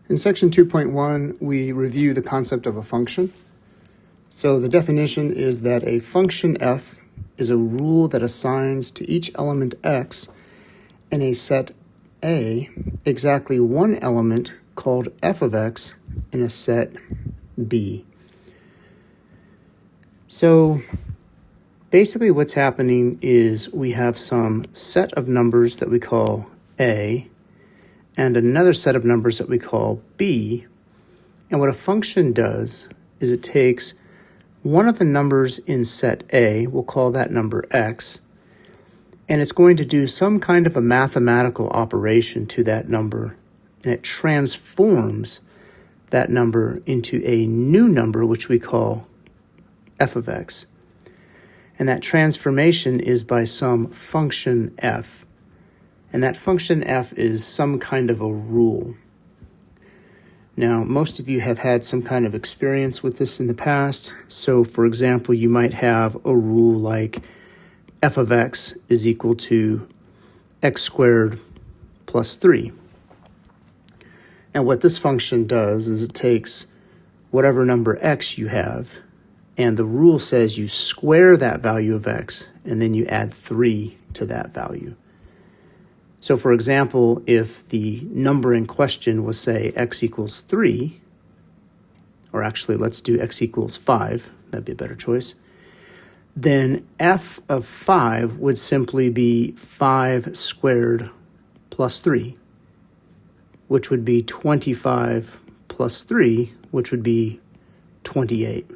In section 2.1, we review the concept of a function. So the definition is that a function f is a rule that assigns to each element x in a set A exactly one element called f of x in a set B. So basically what's happening is we have some set of numbers that we call A and another set of numbers that we call B. And what a function does is it takes one of the numbers in set A, we'll call that number x, and it's going to do some kind of a mathematical operation to that number, and it transforms that number into a new number, which we call f of x. And that transformation is by some function f. And that function f is some kind of a rule. Now, most of you have had some kind of experience with this in the past. So, for example, you might have a rule like f of x is equal to x squared plus 3. And what this function does is it takes whatever number x you have, and the rule says you square that value of x, and then you add 3 to that value. So, for example, if the number in question was, say, x equals 3, or actually let's do x equals 5, that'd be a better choice, then f of 5 would simply be 5 squared plus 3, which would be 25 plus 3, which would be 28.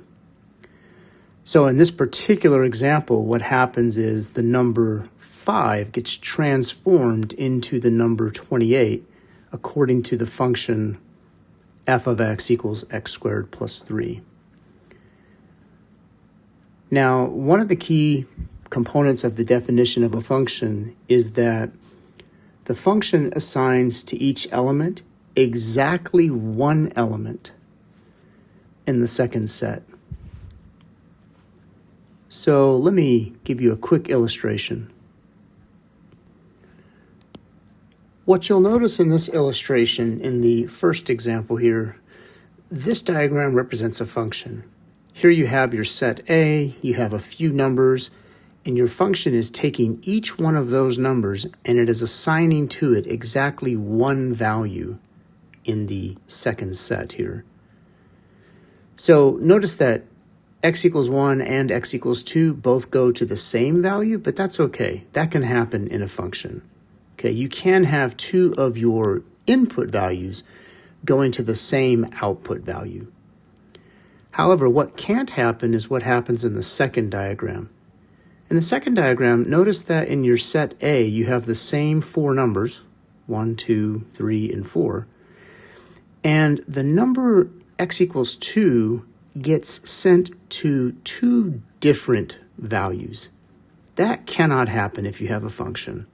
So in this particular example, what happens is the number 5 gets transformed into the number 28 according to the function f of x equals x squared plus 3. Now, one of the key components of the definition of a function is that the function assigns to each element exactly one element in the second set. So let me give you a quick illustration. What you'll notice in this illustration, in the first example here, this diagram represents a function. Here you have your set A, you have a few numbers, and your function is taking each one of those numbers and it is assigning to it exactly one value in the second set here. So notice that x equals 1 and x equals 2 both go to the same value, but that's okay. That can happen in a function. Okay, you can have two of your input values going to the same output value. However, what can't happen is what happens in the second diagram. In the second diagram, notice that in your set A, you have the same four numbers, 1, 2, 3, and 4. And the number x equals 2 gets sent to two different values. That cannot happen if you have a function.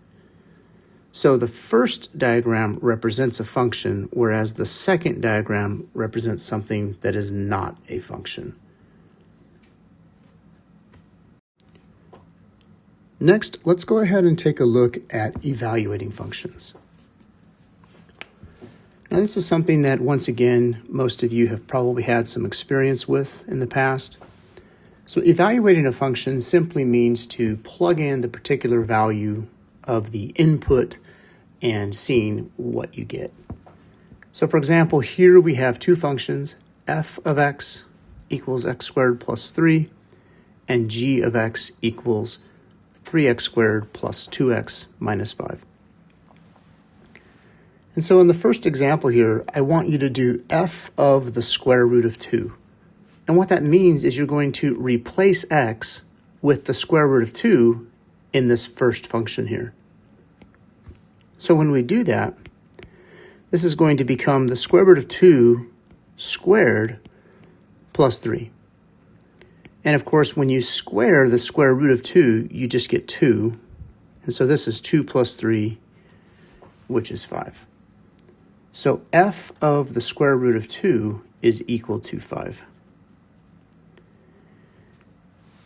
So the first diagram represents a function, whereas the second diagram represents something that is not a function. Next, let's go ahead and take a look at evaluating functions. Now, this is something that, once again, most of you have probably had some experience with in the past. So evaluating a function simply means to plug in the particular value of the input and seeing what you get. So for example, here we have two functions, f of x equals x squared plus 3, and g of x equals 3x squared plus 2x minus 5. And so in the first example here, I want you to do f of the square root of 2. And what that means is you're going to replace x with the square root of 2 in this first function here. So when we do that, this is going to become the square root of 2 squared plus 3. And of course, when you square the square root of 2, you just get 2. And so this is 2 plus 3, which is 5. So f of the square root of 2 is equal to 5.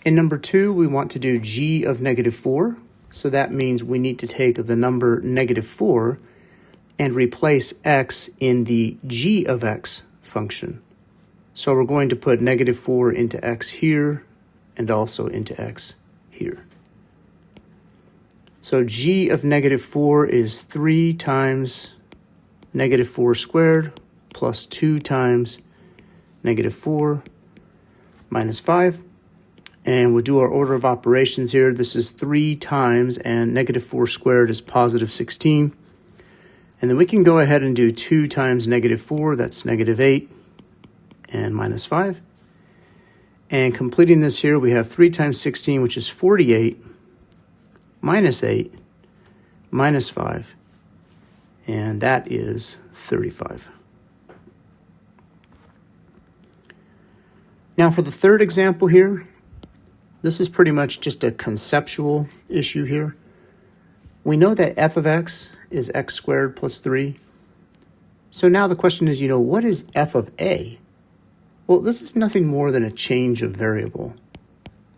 In number 2, we want to do g of negative 4. So that means we need to take the number negative 4 and replace x in the g of x function. So we're going to put negative 4 into x here and also into x here. So g of negative 4 is 3 times negative 4 squared plus 2 times negative 4 minus 5. And we'll do our order of operations here. This is 3 times, and negative 4 squared is positive 16. And then we can go ahead and do 2 times negative 4, that's negative 8, and minus 5. And completing this here, we have 3 times 16, which is 48, minus 8, minus 5, and that is 35. Now for the third example here, this is pretty much just a conceptual issue here. We know that f of x is x squared plus 3. So now the question is, what is f of a? Well, this is nothing more than a change of variable.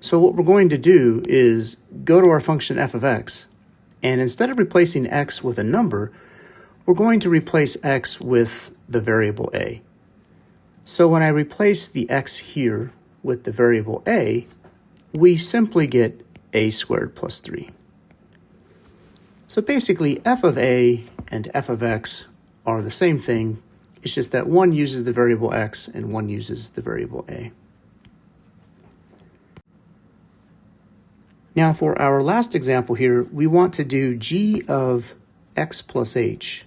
So what we're going to do is go to our function f of x, and instead of replacing x with a number, we're going to replace x with the variable a. So when I replace the x here with the variable a, we simply get a squared plus 3. So basically, f of a and f of x are the same thing. It's just that one uses the variable x and one uses the variable a. Now for our last example here, we want to do g of x plus h.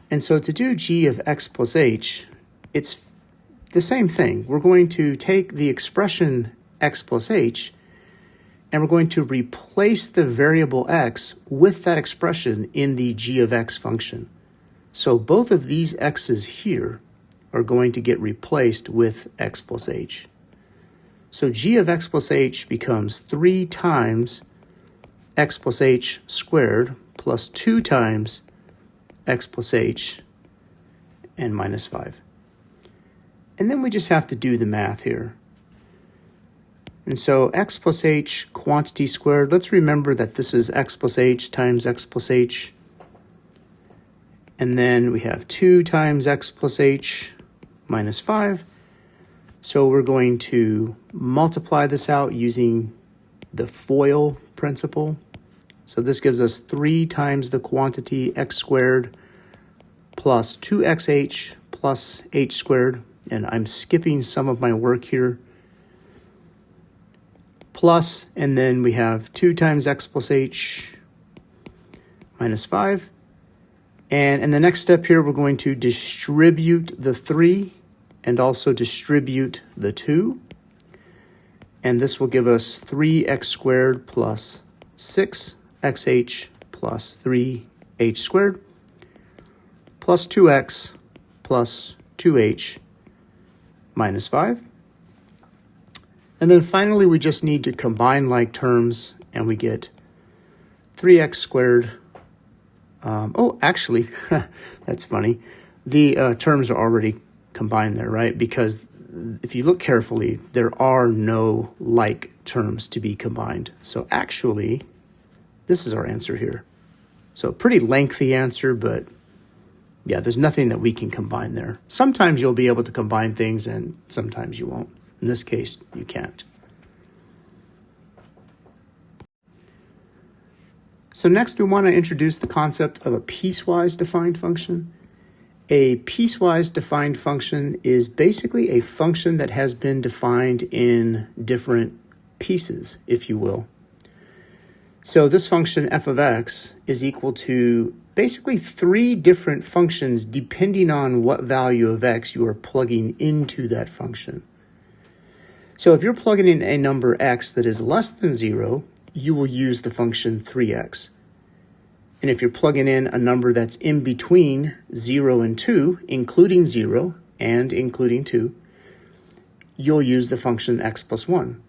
And so to do g of x plus h, it's the same thing. We're going to take the expression x plus h, and we're going to replace the variable x with that expression in the g of x function. So both of these x's here are going to get replaced with x plus h. So g of x plus h becomes 3 times x plus h squared plus 2 times x plus h and minus 5. And then we just have to do the math here. And so x plus h quantity squared, let's remember that this is x plus h times x plus h. And then we have 2 times x plus h minus 5. So we're going to multiply this out using the FOIL principle. So this gives us 3 times the quantity x squared plus 2xh plus h squared. And I'm skipping some of my work here. Plus, and then we have 2 times x plus h minus 5. And in the next step here, we're going to distribute the 3 and also distribute the 2. And this will give us 3x squared plus 6xh plus 3h squared plus 2x plus 2h minus 5. And then finally, we just need to combine like terms, and we get 3x squared. Actually, that's funny. The terms are already combined there, right? Because if you look carefully, there are no like terms to be combined. So actually, this is our answer here. So pretty lengthy answer, but yeah, there's nothing that we can combine there. Sometimes you'll be able to combine things, and sometimes you won't. In this case, you can't. So next, we want to introduce the concept of a piecewise defined function. A piecewise defined function is basically a function that has been defined in different pieces, if you will. So this function f of x is equal to basically 3 different functions depending on what value of x you are plugging into that function. So if you're plugging in a number x that is less than 0, you will use the function 3x. And if you're plugging in a number that's in between 0 and 2, including 0 and including 2, you'll use the function x plus 1.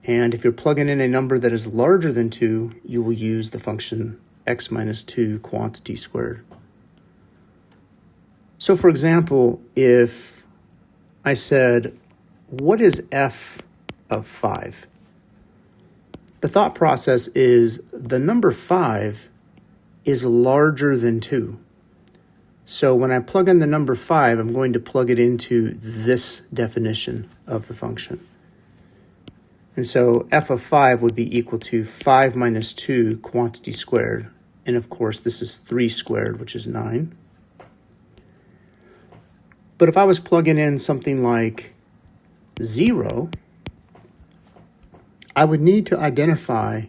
And if you're plugging in a number that is larger than 2, you will use the function x minus 2 quantity squared. So for example, if I said, what is f of 5? The thought process is the number 5 is larger than 2. So when I plug in the number 5, I'm going to plug it into this definition of the function. And so f of 5 would be equal to 5 minus 2 quantity squared. And of course, this is 3 squared, which is 9. But if I was plugging in something like 0, I would need to identify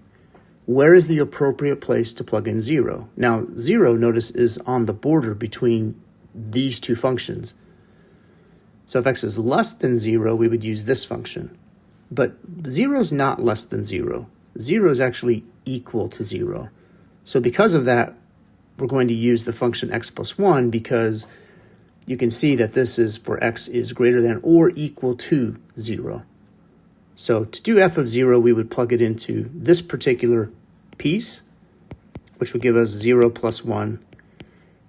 where is the appropriate place to plug in 0. Now, 0, notice, is on the border between these two functions. So if x is less than 0, we would use this function. But 0 is not less than 0. 0 is actually equal to 0. So because of that, we're going to use the function x plus 1 because you can see that this is for x is greater than or equal to 0. So to do f of 0, we would plug it into this particular piece, which would give us 0 plus 1,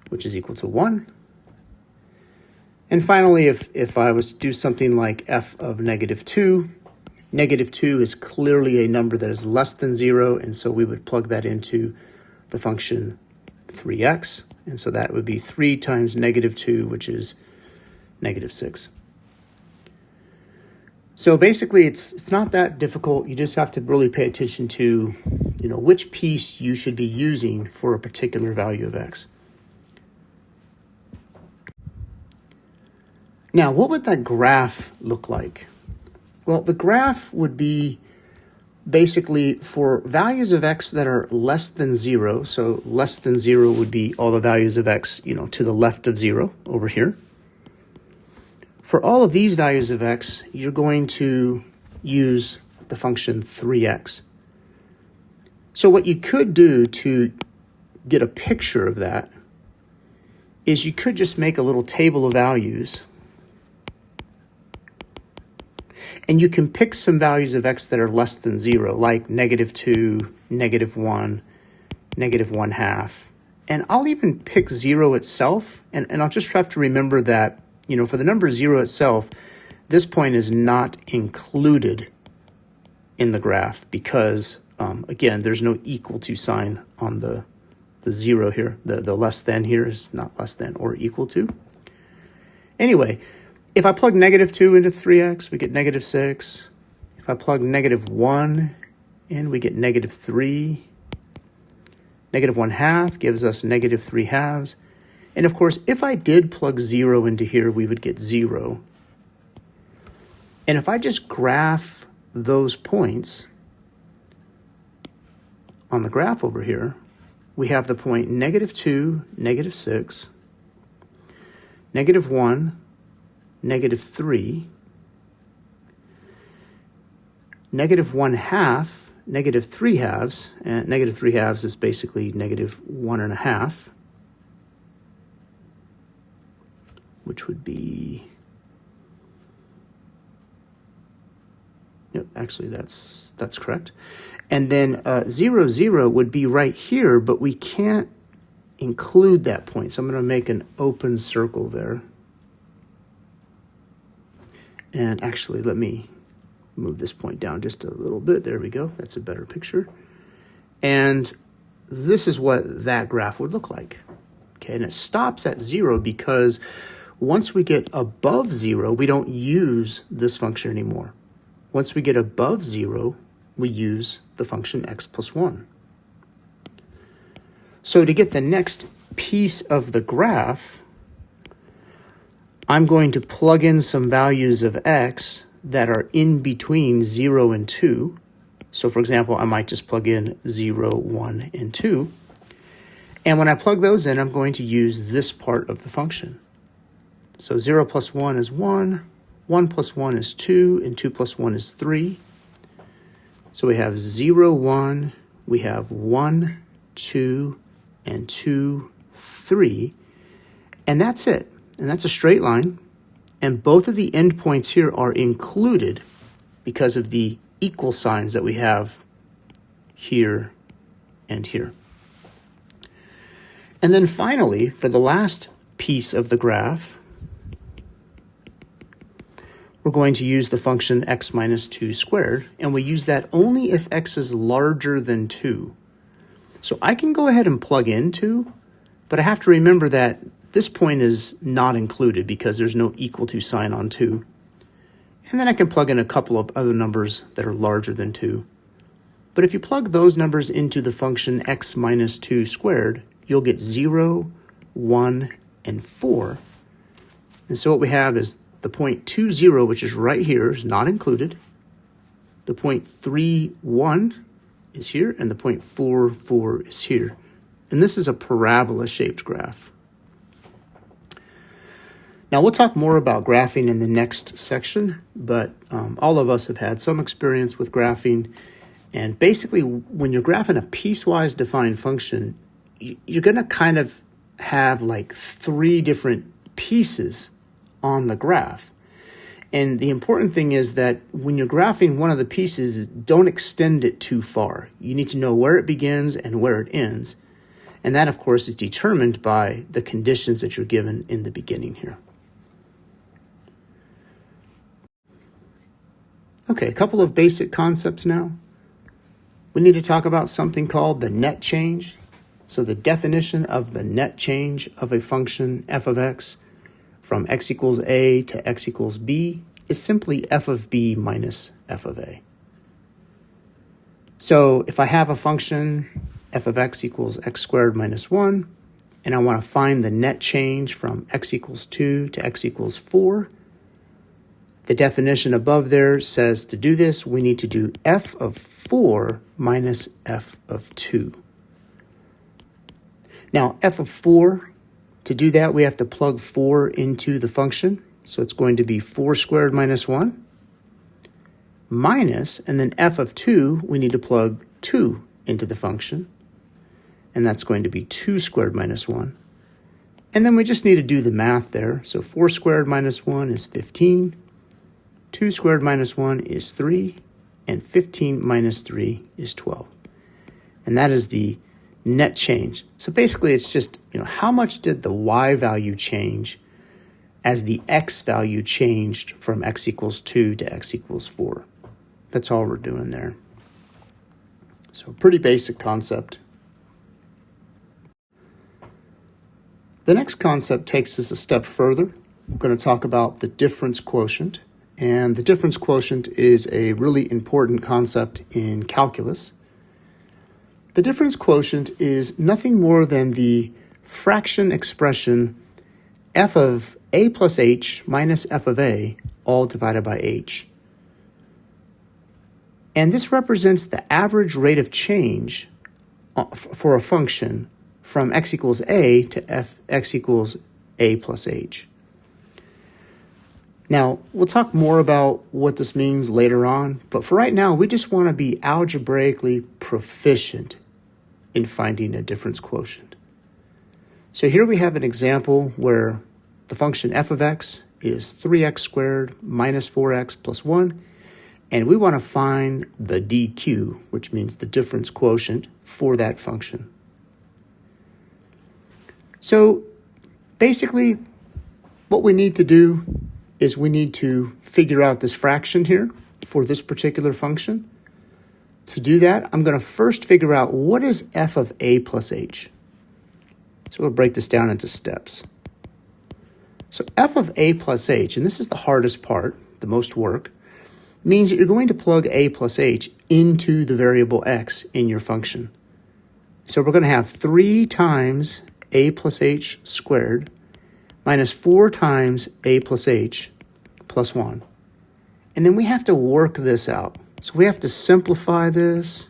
which is equal to 1. And finally, if I was to do something like f of negative 2, negative 2 is clearly a number that is less than 0, and so we would plug that into the function 3x. And so that would be 3 times negative 2, which is negative 6. So basically, it's not that difficult. You just have to really pay attention to, which piece you should be using for a particular value of x. Now, what would that graph look like? Well, the graph would be basically for values of x that are less than 0. So less than 0 would be all the values of x, to the left of 0 over here. For all of these values of x, you're going to use the function 3x. So what you could do to get a picture of that is you could just make a little table of values. And you can pick some values of x that are less than 0, like negative 2, negative 1, negative 1/2. And I'll even pick 0 itself, and I'll just have to remember that, for the number 0 itself, this point is not included in the graph because, again, there's no equal to sign on the 0 here. The less than here is not less than or equal to. Anyway, if I plug negative 2 into 3x, we get negative 6. If I plug negative 1 in, we get negative 3. Negative 1/2 gives us negative 3/2. And of course, if I did plug 0 into here, we would get 0. And if I just graph those points on the graph over here, we have the point negative 2, negative 6, negative 1, negative 3, negative 1/2, negative 3/2, and negative 3/2 is basically negative 1.5, which would be, actually that's correct. And then 0, 0 would be right here, but we can't include that point. So I'm going to make an open circle there. And actually, let me move this point down just a little bit. There we go. That's a better picture. And this is what that graph would look like. Okay, and it stops at 0 because once we get above 0, we don't use this function anymore. Once we get above 0, we use the function x plus 1. So to get the next piece of the graph, I'm going to plug in some values of x that are in between 0 and 2. So for example, I might just plug in 0, 1, and 2. And when I plug those in, I'm going to use this part of the function. So 0 plus 1 is 1, 1 plus 1 is 2, and 2 plus 1 is 3. So we have 0, 1, we have 1, 2, and 2, 3. And that's it. And that's a straight line. And both of the endpoints here are included because of the equal signs that we have here and here. And then finally, for the last piece of the graph, we're going to use the function x minus 2 squared, and we use that only if x is larger than 2. So I can go ahead and plug in 2, but I have to remember that this point is not included because there's no equal to sign on 2. And then I can plug in a couple of other numbers that are larger than 2. But if you plug those numbers into the function x minus 2 squared, you'll get 0, 1, and 4. And so what we have is the point 2, 0, which is right here, is not included. The point 3, 1 is here, and the point 4, 4 is here. And this is a parabola-shaped graph. Now, we'll talk more about graphing in the next section, but all of us have had some experience with graphing. And basically, when you're graphing a piecewise defined function, you're going to kind of have like 3 different pieces on the graph. And the important thing is that when you're graphing one of the pieces, don't extend it too far. You need to know where it begins and where it ends. And that, of course, is determined by the conditions that you're given in the beginning here. Okay, a couple of basic concepts now. We need to talk about something called the net change. So the definition of the net change of a function f of x from x equals a to x equals b is simply f of b minus f of a. So if I have a function f of x equals x squared minus 1, and I want to find the net change from x equals 2 to x equals 4, the definition above there says to do this, we need to do f of 4 minus f of 2. Now, f of 4, to do that, we have to plug 4 into the function. So it's going to be 4 squared minus 1 minus, and then f of 2, we need to plug 2 into the function. And that's going to be 2 squared minus 1. And then we just need to do the math there. So 4 squared minus 1 is 15. 2 squared minus 1 is 3, and 15 minus 3 is 12. And that is the net change. So basically it's just, how much did the y value change as the x value changed from x equals 2 to x equals 4. That's all we're doing there. So pretty basic concept. The next concept takes us a step further. We're going to talk about the difference quotient. And the difference quotient is a really important concept in calculus. The difference quotient is nothing more than the fraction expression f of a plus h minus f of a, all divided by h. And this represents the average rate of change for a function from x equals a to x equals a plus h. Now, we'll talk more about what this means later on, but for right now, we just want to be algebraically proficient in finding a difference quotient. So here we have an example where the function f of x is 3x squared minus 4x plus 1, and we want to find the dq, which means the difference quotient, for that function. So basically, what we need to do is we need to figure out this fraction here for this particular function. To do that, I'm going to first figure out what is f of a plus h. So we'll break this down into steps. So f of a plus h, and this is the hardest part, the most work, means that you're going to plug a plus h into the variable x in your function. So we're going to have 3 times a plus h squared minus 4 times a plus h plus 1. And then we have to work this out. So we have to simplify this.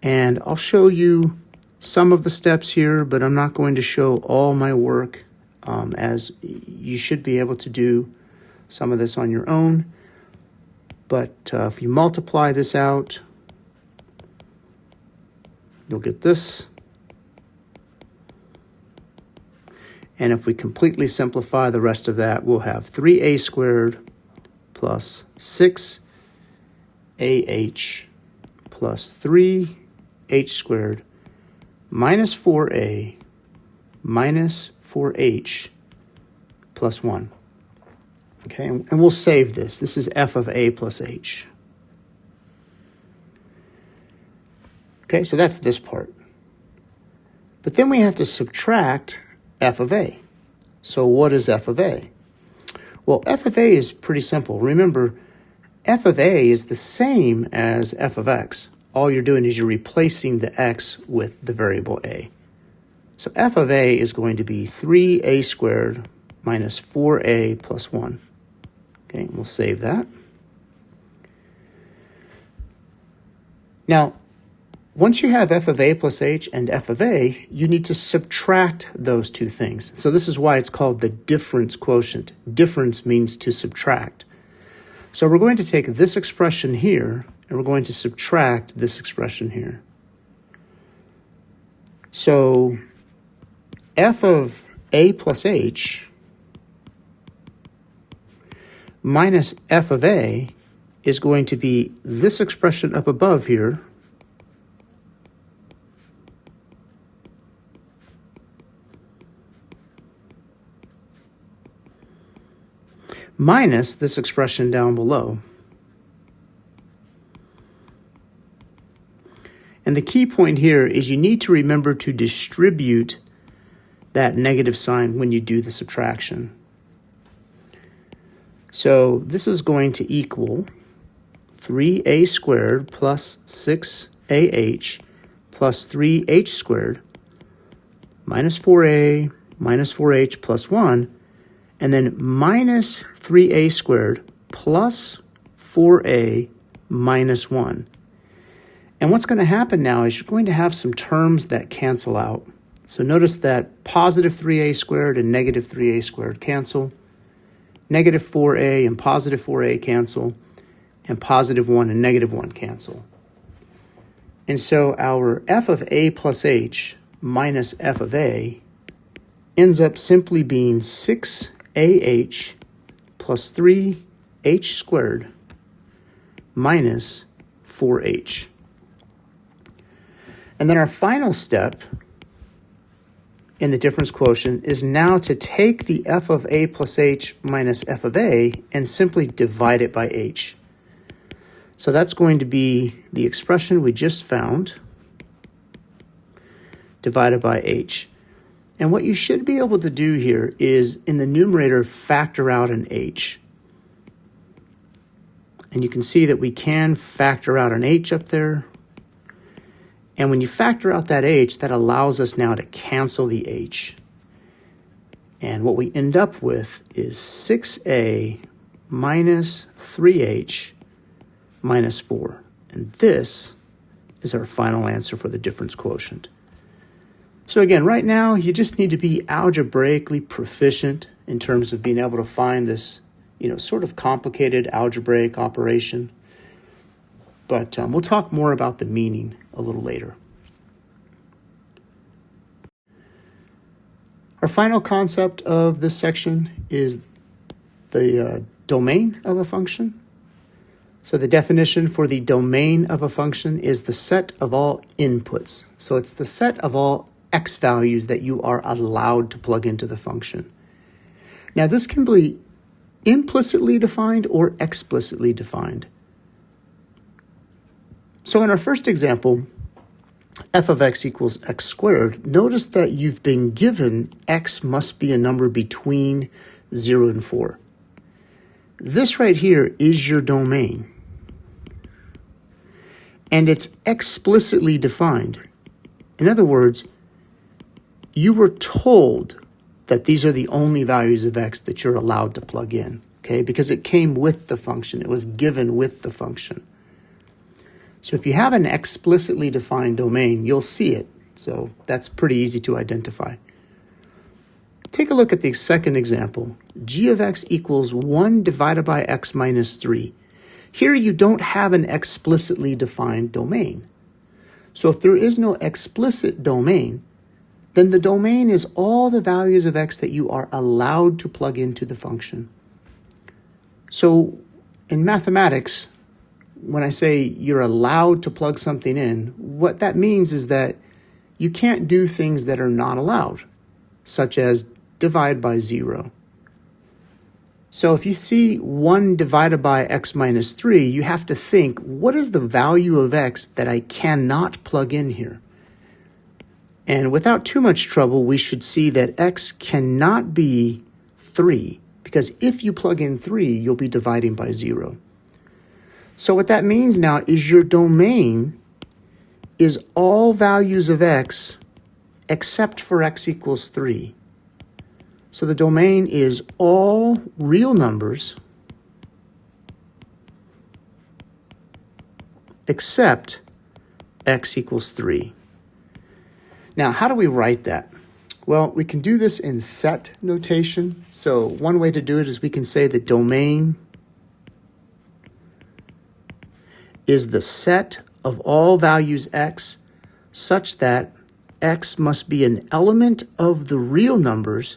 And I'll show you some of the steps here, but I'm not going to show all my work, as you should be able to do some of this on your own. But if you multiply this out, you'll get this. And if we completely simplify the rest of that, we'll have 3a squared plus 6ah plus 3h squared minus 4a minus 4h plus 1. Okay, and we'll save this. This is f of a plus h. Okay, so that's this part. But then we have to subtract f of a. So what is f of a? Well, f of a is pretty simple. Remember, f of a is the same as f of x. All you're doing is you're replacing the x with the variable a. So f of a is going to be 3a squared minus 4a plus 1. Okay, we'll save that. Now, once you have f of a plus h and f of a, you need to subtract those two things. So this is why it's called the difference quotient. Difference means to subtract. So we're going to take this expression here, and we're going to subtract this expression here. So f of a plus h minus f of a is going to be this expression up above here minus this expression down below. And the key point here is you need to remember to distribute that negative sign when you do the subtraction. So this is going to equal 3a squared plus 6ah plus 3h squared minus 4a minus 4h plus 1, and then minus 3a squared plus 4a minus 1. And what's going to happen now is you're going to have some terms that cancel out. So notice that positive 3a squared and negative 3a squared cancel. Negative 4a and positive 4a cancel. And positive 1 and negative 1 cancel. And so our f of a plus h minus f of a ends up simply being 6ah plus 3h squared minus 4h. And then our final step in the difference quotient is now to take the f of a plus h minus f of a and simply divide it by h. So that's going to be the expression we just found divided by h. And what you should be able to do here is in the numerator factor out an h. And you can see that we can factor out an h up there. And when you factor out that h, that allows us now to cancel the h. And what we end up with is 6a minus 3h minus 4. And this is our final answer for the difference quotient. So again, right now, you just need to be algebraically proficient in terms of being able to find this, sort of complicated algebraic operation. But we'll talk more about the meaning a little later. Our final concept of this section is the domain of a function. So the definition for the domain of a function is the set of all inputs. So it's the set of all x values that you are allowed to plug into the function. Now this can be implicitly defined or explicitly defined. So in our first example, f of x equals x squared, notice that you've been given x must be a number between 0 and 4. This right here is your domain. And it's explicitly defined. In other words, you were told that these are the only values of x that you're allowed to plug in, okay? Because it came with the function. It was given with the function. So if you have an explicitly defined domain, you'll see it. So that's pretty easy to identify. Take a look at the second example. G of x equals 1 divided by x minus 3. Here you don't have an explicitly defined domain. So if there is no explicit domain, then the domain is all the values of x that you are allowed to plug into the function. So in mathematics, when I say you're allowed to plug something in, what that means is that you can't do things that are not allowed, such as divide by 0. So if you see 1 divided by x minus 3, you have to think, what is the value of x that I cannot plug in here? And without too much trouble, we should see that x cannot be 3, because if you plug in 3, you'll be dividing by 0. So what that means now is your domain is all values of x except for x equals 3. So the domain is all real numbers except x equals 3. Now, how do we write that? Well, we can do this in set notation. So one way to do it is we can say the domain is the set of all values x such that x must be an element of the real numbers,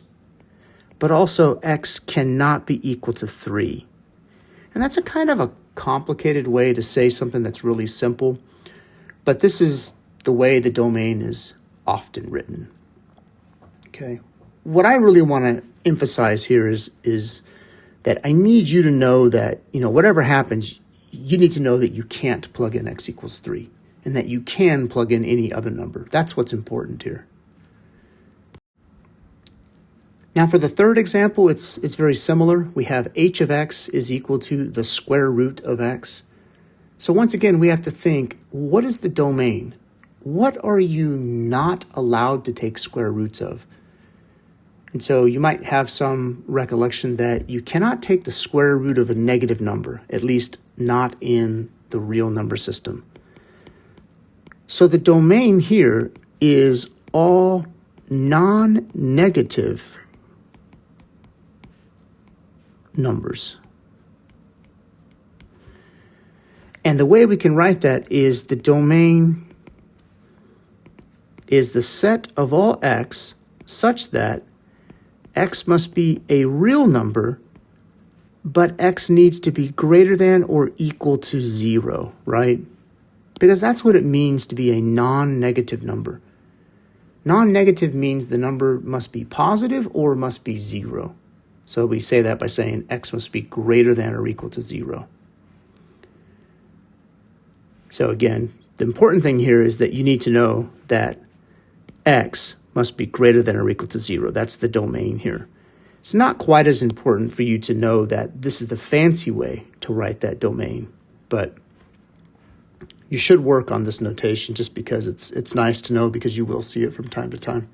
but also x cannot be equal to 3. And that's a kind of a complicated way to say something that's really simple, but this is the way the domain is often written. Okay. What I really want to emphasize here is that I need you to know that, whatever happens, you need to know that you can't plug in x equals 3 and that you can plug in any other number. That's what's important here. Now for the third example, it's very similar. We have h of x is equal to the square root of x. So once again, we have to think, what is the domain? What are you not allowed to take square roots of? And so you might have some recollection that you cannot take the square root of a negative number, at least not in the real number system. So the domain here is all non-negative numbers. And the way we can write that is the domain is the set of all x such that x must be a real number, but x needs to be greater than or equal to 0, right? Because that's what it means to be a non-negative number. Non-negative means the number must be positive or must be 0. So we say that by saying x must be greater than or equal to 0. So again, the important thing here is that you need to know that x must be greater than or equal to 0. That's the domain here. It's not quite as important for you to know that this is the fancy way to write that domain, but you should work on this notation just because it's nice to know, because you will see it from time to time.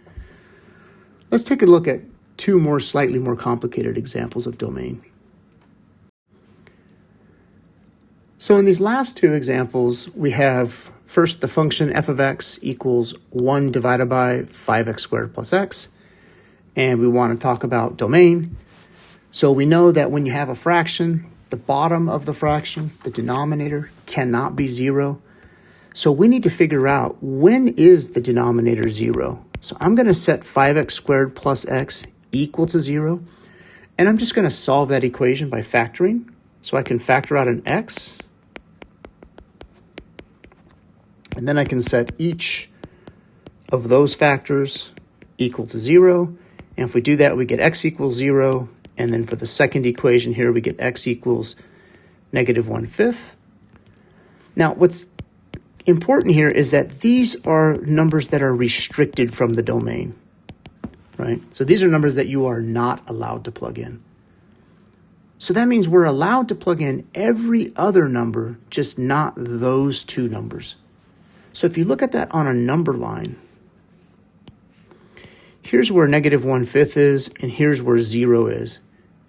Let's take a look at two more slightly more complicated examples of domain. So in these last two examples, we have first the function f of x equals 1 divided by 5x squared plus x. And we want to talk about domain. So we know that when you have a fraction, the bottom of the fraction, the denominator, cannot be 0. So we need to figure out, when is the denominator 0? So I'm going to set 5x squared plus x equal to 0. And I'm just going to solve that equation by factoring. So I can factor out an x. And then I can set each of those factors equal to 0. And if we do that, we get x equals 0. And then for the second equation here, we get x equals negative 1/5. Now, what's important here is that these are numbers that are restricted from the domain, right? So these are numbers that you are not allowed to plug in. So that means we're allowed to plug in every other number, just not those two numbers. So if you look at that on a number line, here's where negative 1/5 is, and here's where 0 is.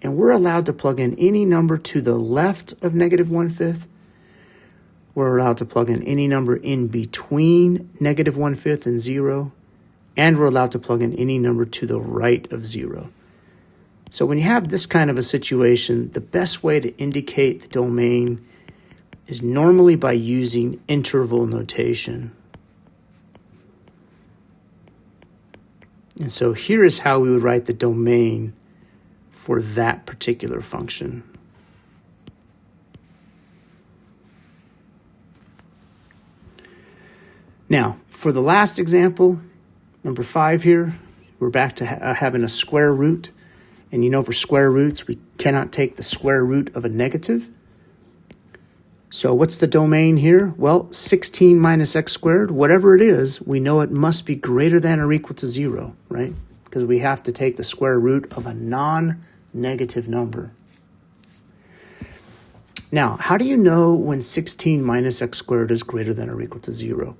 And we're allowed to plug in any number to the left of negative 1/5. We're allowed to plug in any number in between negative 1/5 and 0. And we're allowed to plug in any number to the right of 0. So when you have this kind of a situation, the best way to indicate the domain is normally by using interval notation. And so here is how we would write the domain for that particular function. Now, for the last example, number 5 here, we're back to having a square root. And for square roots, we cannot take the square root of a negative. So what's the domain here? Well, 16 minus x squared, whatever it is, we know it must be greater than or equal to 0, right? Because we have to take the square root of a non-negative number. Now, how do you know when 16 minus x squared is greater than or equal to 0?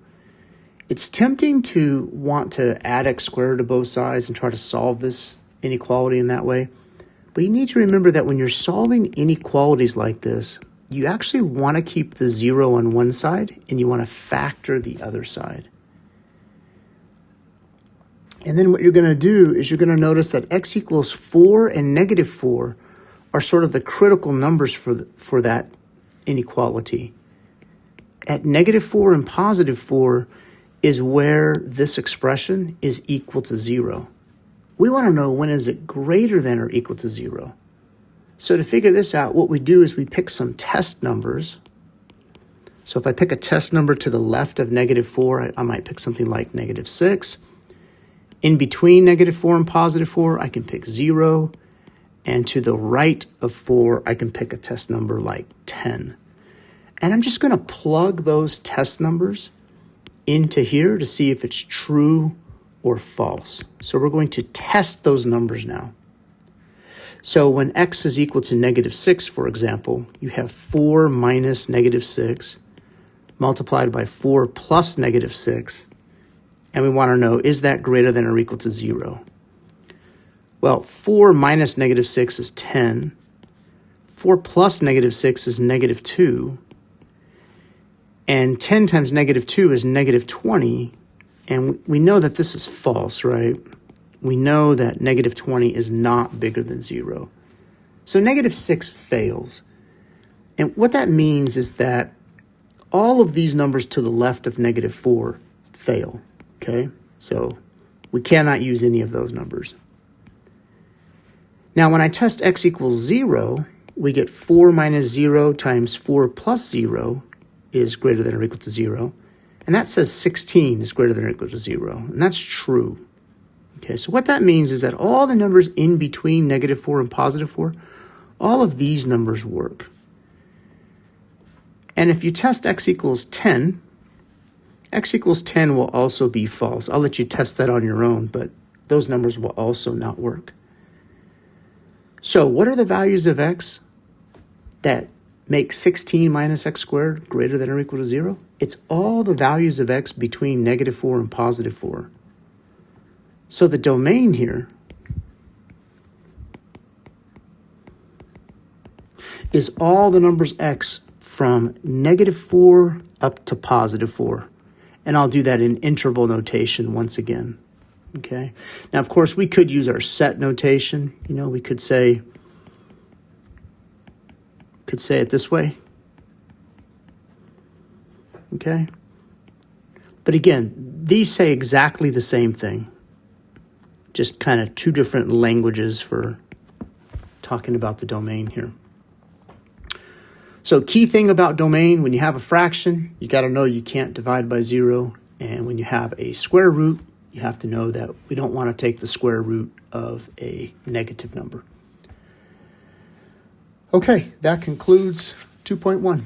It's tempting to want to add x squared to both sides and try to solve this inequality in that way. But you need to remember that when you're solving inequalities like this, you actually want to keep the 0 on one side and you want to factor the other side. And then what you're going to do is you're going to notice that x equals 4 and negative 4 are sort of the critical numbers for that inequality. At negative 4 and positive 4 is where this expression is equal to 0. We want to know when is it greater than or equal to 0. So to figure this out, what we do is we pick some test numbers. So if I pick a test number to the left of negative 4, I might pick something like negative 6. In between negative 4 and positive 4, I can pick 0. And to the right of 4, I can pick a test number like 10. And I'm just going to plug those test numbers into here to see if it's true or false. So we're going to test those numbers now. So when x is equal to negative 6, for example, you have 4 minus negative 6 multiplied by 4 plus negative 6. And we want to know, is that greater than or equal to 0? Well, 4 minus negative 6 is 10. 4 plus negative 6 is negative 2. And 10 times negative 2 is negative 20. And we know that this is false, right? We know that negative 20 is not bigger than 0. So negative 6 fails. And what that means is that all of these numbers to the left of negative 4 fail, okay? So we cannot use any of those numbers. Now, when I test x equals 0, we get 4 minus 0 times 4 plus 0 is greater than or equal to 0. And that says 16 is greater than or equal to 0. And that's true. Okay, so what that means is that all the numbers in between negative 4 and positive 4, all of these numbers work. And if you test x equals 10, x equals 10 will also be false. I'll let you test that on your own, but those numbers will also not work. So what are the values of x that make 16 minus x squared greater than or equal to 0? It's all the values of x between negative 4 and positive 4. So the domain here is all the numbers x from negative 4 up to positive 4. And I'll do that in interval notation once again. Okay. Now, of course, we could use our set notation. You know, we could say it this way. Okay. But again, these say exactly the same thing. Just kind of two different languages for talking about the domain here. So key thing about domain, when you have a fraction, you got to know you can't divide by 0. And when you have a square root, you have to know that we don't want to take the square root of a negative number. Okay, that concludes 2.1.